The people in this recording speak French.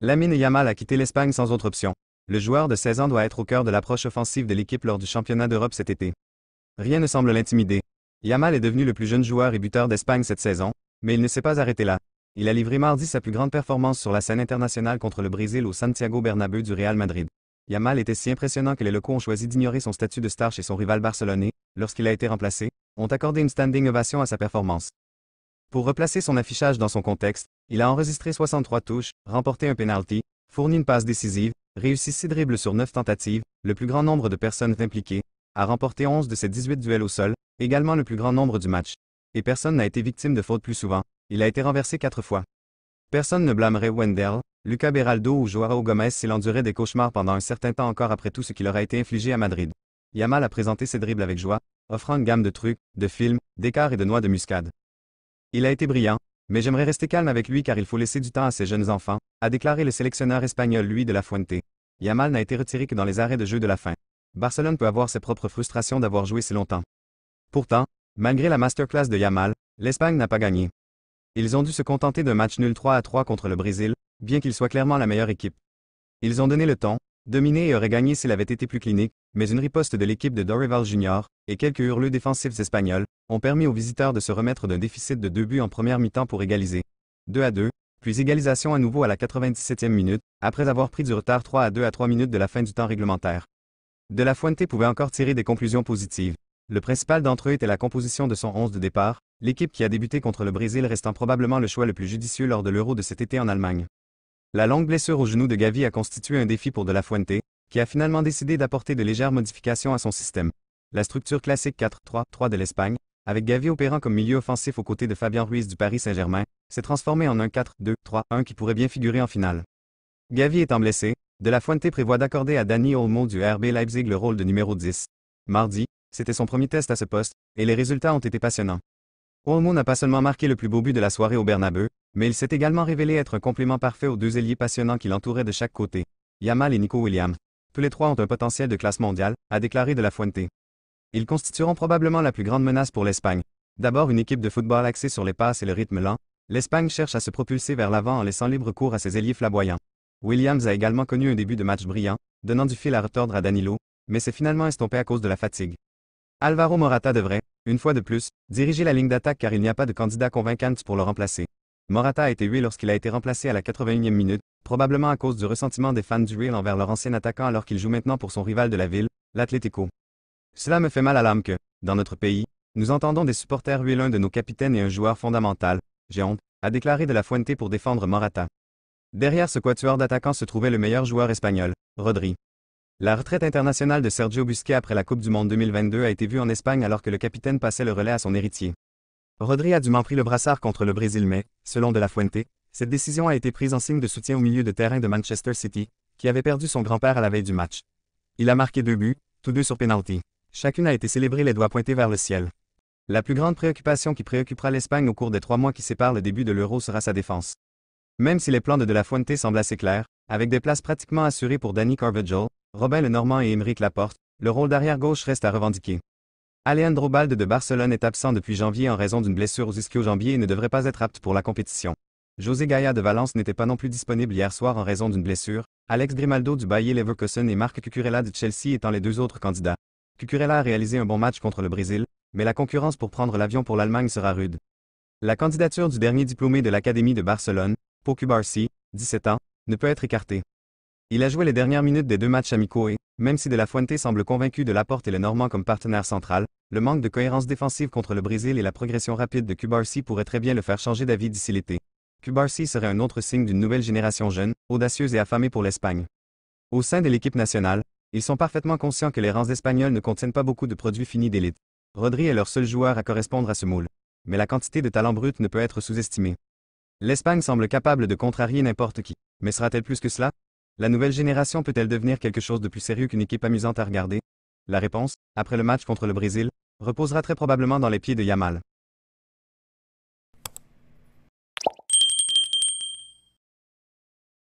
Lamine Yamal a quitté l'Espagne sans autre option. Le joueur de 16 ans doit être au cœur de l'approche offensive de l'équipe lors du championnat d'Europe cet été. Rien ne semble l'intimider. Yamal est devenu le plus jeune joueur et buteur d'Espagne cette saison, mais il ne s'est pas arrêté là. Il a livré mardi sa plus grande performance sur la scène internationale contre le Brésil au Santiago Bernabéu du Real Madrid. Yamal était si impressionnant que les locaux ont choisi d'ignorer son statut de star chez son rival barcelonais, lorsqu'il a été remplacé, ont accordé une standing ovation à sa performance. Pour replacer son affichage dans son contexte, il a enregistré 63 touches, remporté un penalty, fourni une passe décisive, réussi 6 dribbles sur 9 tentatives, le plus grand nombre de personnes impliquées, a remporté 11 de ses 18 duels au sol, également le plus grand nombre du match. Et personne n'a été victime de fautes plus souvent. Il a été renversé 4 fois. Personne ne blâmerait Wendell, Lucas Beraldo ou Joao Gomez s'il endurait des cauchemars pendant un certain temps encore après tout ce qui leur a été infligé à Madrid. Yamal a présenté ses dribbles avec joie, offrant une gamme de trucs, de films, d'écarts et de noix de muscade. Il a été brillant, mais j'aimerais rester calme avec lui car il faut laisser du temps à ces jeunes enfants, a déclaré le sélectionneur espagnol Luis de la Fuente. Yamal n'a été retiré que dans les arrêts de jeu de la fin. Barcelone peut avoir ses propres frustrations d'avoir joué si longtemps. Pourtant, malgré la masterclass de Yamal, l'Espagne n'a pas gagné. Ils ont dû se contenter d'un match nul 3-3 contre le Brésil, bien qu'ils soient clairement la meilleure équipe. Ils ont donné le ton, dominé et auraient gagné s'il avait été plus clinique, mais une riposte de l'équipe de Dorival Jr. et quelques hurleux défensifs espagnols ont permis aux visiteurs de se remettre d'un déficit de 2 buts en première mi-temps pour égaliser. 2-2, puis égalisation à nouveau à la 97e minute, après avoir pris du retard 3-2 à 3 minutes de la fin du temps réglementaire. De la Fuente pouvait encore tirer des conclusions positives. Le principal d'entre eux était la composition de son 11 de départ, l'équipe qui a débuté contre le Brésil restant probablement le choix le plus judicieux lors de l'Euro de cet été en Allemagne. La longue blessure au genou de Gavi a constitué un défi pour de la Fuente, qui a finalement décidé d'apporter de légères modifications à son système. La structure classique 4-3-3 de l'Espagne, avec Gavi opérant comme milieu offensif aux côtés de Fabian Ruiz du Paris Saint-Germain, s'est transformée en un 4-2-3-1 qui pourrait bien figurer en finale. Gavi étant blessé, de la Fuente prévoit d'accorder à Dani Olmo du RB Leipzig le rôle de numéro 10. Mardi, c'était son premier test à ce poste, et les résultats ont été passionnants. Olmo n'a pas seulement marqué le plus beau but de la soirée au Bernabéu, mais il s'est également révélé être un complément parfait aux deux ailiers passionnants qui l'entouraient de chaque côté, Yamal et Nico Williams. Tous les trois ont un potentiel de classe mondiale, a déclaré de la Fuente. Ils constitueront probablement la plus grande menace pour l'Espagne. D'abord une équipe de football axée sur les passes et le rythme lent, l'Espagne cherche à se propulser vers l'avant en laissant libre cours à ses ailiers flamboyants. Williams a également connu un début de match brillant, donnant du fil à retordre à Danilo, mais s'est finalement estompé à cause de la fatigue. Alvaro Morata devrait, une fois de plus, diriger la ligne d'attaque car il n'y a pas de candidat convaincant pour le remplacer. Morata a été hué lorsqu'il a été remplacé à la 81e minute, probablement à cause du ressentiment des fans du Real envers leur ancien attaquant alors qu'il joue maintenant pour son rival de la ville, l'Atlético. Cela me fait mal à l'âme que, dans notre pays, nous entendons des supporters huer l'un de nos capitaines et un joueur fondamental, j'ai honte, a déclaré de la Fuente pour défendre Morata. Derrière ce quatuor d'attaquants se trouvait le meilleur joueur espagnol, Rodri. La retraite internationale de Sergio Busquets après la Coupe du Monde 2022 a été vue en Espagne alors que le capitaine passait le relais à son héritier. Rodri a dûment pris le brassard contre le Brésil mais, selon de la Fuente, cette décision a été prise en signe de soutien au milieu de terrain de Manchester City, qui avait perdu son grand-père à la veille du match. Il a marqué 2 buts, tous 2 sur penalty. Chacune a été célébrée les doigts pointés vers le ciel. La plus grande préoccupation qui préoccupera l'Espagne au cours des 3 mois qui séparent le début de l'Euro sera sa défense. Même si les plans de la Fuente semblent assez clairs, avec des places pratiquement assurées pour Dani Carvajal, Robin Lenormand et Aymeric Laporte, le rôle d'arrière-gauche reste à revendiquer. Alejandro Balde de Barcelone est absent depuis janvier en raison d'une blessure aux ischio-jambiers et ne devrait pas être apte pour la compétition. José Gaya de Valence n'était pas non plus disponible hier soir en raison d'une blessure, Alex Grimaldo du Bayer Leverkusen et Marc Cucurella de Chelsea étant les 2 autres candidats. Cucurella a réalisé un bon match contre le Brésil, mais la concurrence pour prendre l'avion pour l'Allemagne sera rude. La candidature du dernier diplômé de l'Académie de Barcelone, Pau Cubarsí, 17 ans, ne peut être écartée. Il a joué les dernières minutes des 2 matchs amicaux et, même si de la Fuente semble convaincu de Laporte et le Normand comme partenaire central, le manque de cohérence défensive contre le Brésil et la progression rapide de Cubarsí pourraient très bien le faire changer d'avis d'ici l'été. Cubarsí serait un autre signe d'une nouvelle génération jeune, audacieuse et affamée pour l'Espagne. Au sein de l'équipe nationale, ils sont parfaitement conscients que les rangs espagnols ne contiennent pas beaucoup de produits finis d'élite. Rodri est leur seul joueur à correspondre à ce moule. Mais la quantité de talent brut ne peut être sous-estimée. L'Espagne semble capable de contrarier n'importe qui. Mais sera-t-elle plus que cela? La nouvelle génération peut-elle devenir quelque chose de plus sérieux qu'une équipe amusante à regarder? La réponse, après le match contre le Brésil, reposera très probablement dans les pieds de Yamal.